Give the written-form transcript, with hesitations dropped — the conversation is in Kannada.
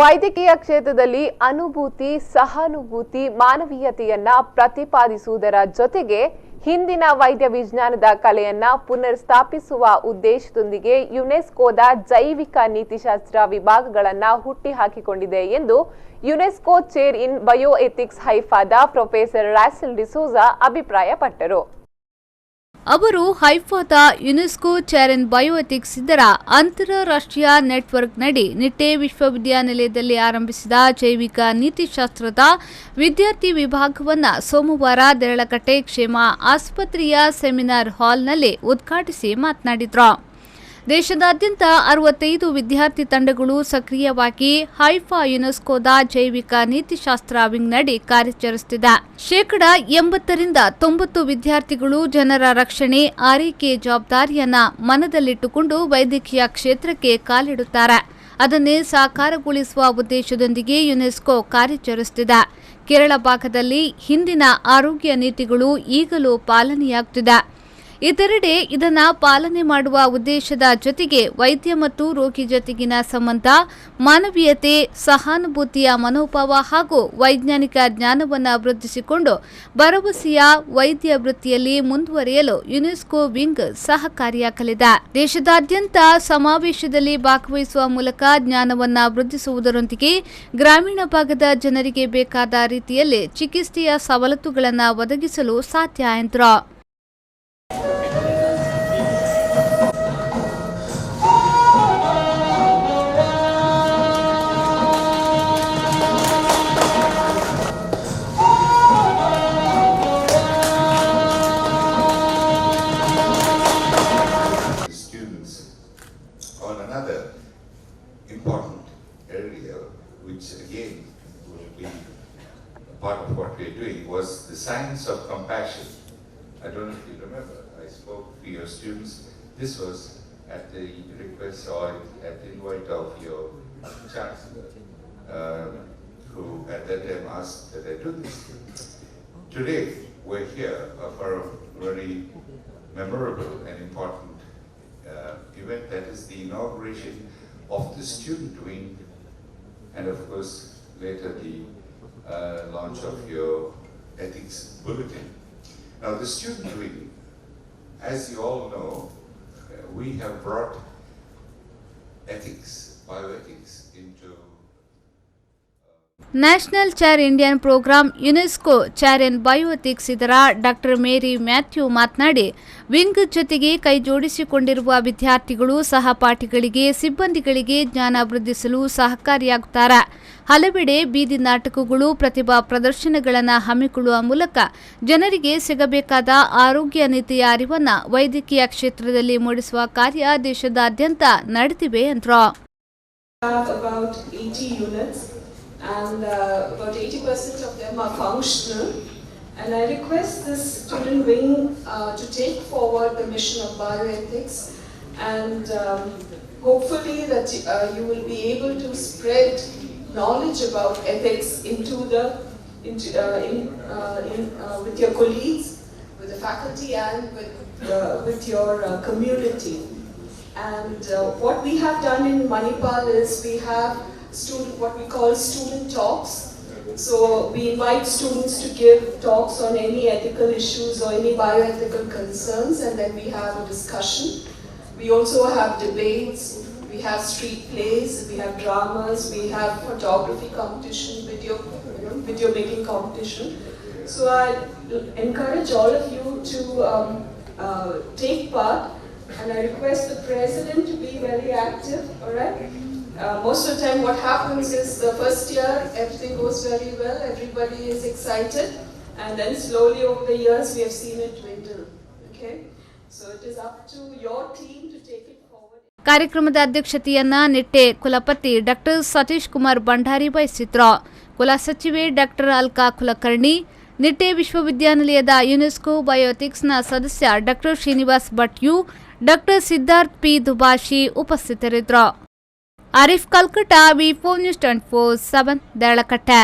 ವೈದ್ಯಕೀಯ ಕ್ಷೇತ್ರದಲ್ಲಿ ಅನುಭೂತಿ, ಸಹಾನುಭೂತಿ, ಮಾನವೀಯತೆಯನ್ನ ಪ್ರತಿಪಾದಿಸುವುದರ ಜೊತೆಗೆ ಹಿಂದಿನ ವೈದ್ಯ ವಿಜ್ಞಾನದ ಕಲೆಯನ್ನ ಪುನರ್ ಸ್ಥಾಪಿಸುವ ಉದ್ದೇಶದೊಂದಿಗೆ ಯುನೆಸ್ಕೋದ ಜೈವಿಕ ನೀತಿಶಾಸ್ತ್ರ ವಿಭಾಗಗಳನ್ನು ಹುಟ್ಟಿಹಾಕಿಕೊಂಡಿದೆ ಎಂದು UNESCO chair in ಬಯೋಎಥಿಕ್ಸ್ ಹೈಫಾದ professor ರಾಸೆಲ್ D'Souza ಅಭಿಪ್ರಾಯಪಟ್ಟರು. ಅವರು ಹೈಫಾದ ಯುನೆಸ್ಕೋ ಚೇರ್ ಇನ್ ಬಯೋಎಥಿಕ್ಸ್ ಇದರ ಅಂತಾರಾಷ್ಟ್ರೀಯ ನೆಟ್ವರ್ಕ್ನಡಿ ನಿಟ್ಟೆ ವಿಶ್ವವಿದ್ಯಾನಿಲಯದಲ್ಲಿ ಆರಂಭಿಸಿದ ಜೈವಿಕ ನೀತಿಶಾಸ್ತ್ರದ ವಿದ್ಯಾರ್ಥಿ ವಿಭಾಗವನ್ನು ಸೋಮವಾರ ದೇರಳಕಟ್ಟೆ ಕ್ಷೇಮ ಆಸ್ಪತ್ರೆಯ ಸೆಮಿನಾರ್ ಹಾಲ್ನಲ್ಲಿ ಉದ್ಘಾಟಿಸಿ ಮಾತನಾಡಿದರು. ದೇಶದಾದ್ಯಂತ 65 ವಿದ್ಯಾರ್ಥಿ ತಂಡಗಳು ಸಕ್ರಿಯವಾಗಿ ಹೈಫಾ ಯುನೆಸ್ಕೋದ ಜೈವಿಕ ನೀತಿಶಾಸ್ತ್ರ ವಿಂಗ್ನಡಿ ಕಾರ್ಯಾಚರಿಸುತ್ತಿದೆ. 80% 90 ವಿದ್ಯಾರ್ಥಿಗಳು ಜನರ ರಕ್ಷಣೆ, ಆರೈಕೆ ಜವಾಬ್ದಾರಿಯನ್ನ ಮನದಲ್ಲಿಟ್ಟುಕೊಂಡು ವೈದ್ಯಕೀಯ ಕ್ಷೇತ್ರಕ್ಕೆ ಕಾಲಿಡುತ್ತಾರೆ. ಅದನ್ನೇ ಸಾಕಾರಗೊಳಿಸುವ ಉದ್ದೇಶದೊಂದಿಗೆ ಯುನೆಸ್ಕೋ ಕಾರ್ಯಾಚರಿಸುತ್ತಿದೆ. ಕೇರಳ ಭಾಗದಲ್ಲಿ ಹಿಂದಿನ ಆರೋಗ್ಯ ನೀತಿಗಳು ಈಗಲೂ ಪಾಲನೆಯಾಗುತ್ತಿದೆ. ಇದರೆಡೆ ಇದನ್ನು ಪಾಲನೆ ಮಾಡುವ ಉದ್ದೇಶದ ಜೊತೆಗೆ ವೈದ್ಯ ಮತ್ತು ರೋಗಿ ಜೊತೆಗಿನ ಸಂಬಂಧ, ಮಾನವೀಯತೆ, ಸಹಾನುಭೂತಿಯ ಮನೋಭಾವ ಹಾಗೂ ವೈಜ್ಞಾನಿಕ ಜ್ಞಾನವನ್ನು ವೃದ್ಧಿಸಿಕೊಂಡು ಭರವಸೆಯ ವೈದ್ಯ ವೃತ್ತಿಯಲ್ಲಿ ಮುಂದುವರಿಯಲು ಯುನೆಸ್ಕೋ ವಿಂಗ್ ಸಹಕಾರಿಯಾಗಲಿದೆ. ದೇಶದಾದ್ಯಂತ ಸಮಾವೇಶದಲ್ಲಿ ಭಾಗವಹಿಸುವ ಮೂಲಕ ಜ್ಞಾನವನ್ನು ವೃದ್ಧಿಸುವುದರೊಂದಿಗೆ ಗ್ರಾಮೀಣ ಭಾಗದ ಜನರಿಗೆ ಬೇಕಾದ ರೀತಿಯಲ್ಲಿ ಚಿಕಿತ್ಸೆಯ ಸವಲತ್ತುಗಳನ್ನು ಒದಗಿಸಲು ಸಾಧ್ಯ ಎಂದರು. On another important area, which again will be part of what we are doing, was the science of compassion. I don't know if you remember, I spoke to your students. This was at the request or at the invite of your chancellor, who at that time asked that I do this. Today, we're here for a very memorable and important event, that is the inauguration of the student wing, and of course later the launch of your ethics bulletin. Now the student wing, as you all know, we have brought ethics, bioethics into national chair Indian program UNESCO chair in bioethics ಇದರ ಡಾಕ್ಟರ್ ಮೇರಿ ಮ್ಯಾಥ್ಯೂ ಮಾತನಾಡಿ, ವಿಂಗ್ ಜೊತೆಗೆ ಕೈಜೋಡಿಸಿಕೊಂಡಿರುವ ವಿದ್ಯಾರ್ಥಿಗಳು ಸಹಪಾಠಿಗಳಿಗೆ, ಸಿಬ್ಬಂದಿಗಳಿಗೆ ಜ್ಞಾನ ವೃದ್ಧಿಸಲು ಸಹಕಾರಿಯಾಗುತ್ತಾರೆ. ಹಲವೆಡೆ ಬೀದಿ ನಾಟಕಗಳು, ಪ್ರತಿಭಾ ಪ್ರದರ್ಶನಗಳನ್ನು ಹಮ್ಮಿಕೊಳ್ಳುವ ಮೂಲಕ ಜನರಿಗೆ ಸಿಗಬೇಕಾದ ಆರೋಗ್ಯ ನೀತಿಯ ಅರಿವನ್ನು ವೈದ್ಯಕೀಯ ಕ್ಷೇತ್ರದಲ್ಲಿ ಮೂಡಿಸುವ ಕಾರ್ಯ ದೇಶದಾದ್ಯಂತ ನಡೆದಿವೆ ಎಂದರು. And about 80% of them are functional, and I request this student wing to take forward the mission of bioethics, and hopefully that you will be able to spread knowledge about ethics with your colleagues, with the faculty, and with your community. And what we have done in Manipal is we have what we call student talks. So we invite students to give talks on any ethical issues or any bioethical concerns, and then we have a discussion. We also have debates, we have street plays, we have dramas, we have photography competition, video making competition. So I encourage all of you to take part, and I request the president to be very active, all right? Most of the time what happens is the first year everything goes very well, everybody is excited, and then slowly over the years we have seen it dwindle. Okay, so it is up to your team to take it forward. ಕಾರ್ಯಕ್ರಮದ ಅಧ್ಯಕ್ಷತೆಯನ್ನ ನಿಟ್ಟೆ ಕುಲಪತಿ ಡಾಕ್ಟರ್ ಸತೀಶ್ ಕುಮಾರ್ ಭಂಡಾರಿ ವಹಿಸಿದ್ರು. ಕುಲ ಸಚಿವೆ ಡಾಕ್ಟರ್ ಅಲ್ಕಾ ಕುಲಕರ್ಣಿ, ನಿಟ್ಟೆ ವಿಶ್ವವಿದ್ಯಾನಿಲಯದ ಯುನೆಸ್ಕೋ ಬಯೋಎಥಿಕ್ಸ್ನ ಸದಸ್ಯ doctor Srinivas Bhat, doctor Siddharth P Dubashi ಉಪಸ್ಥಿತರಿದ್ದರು. ಆರಿಫ್ ಕಲ್ಕಟ, ವಿ4 ನ್ಯೂಸ್ 24/7 ದೇರಳಕಟ್ಟೆ.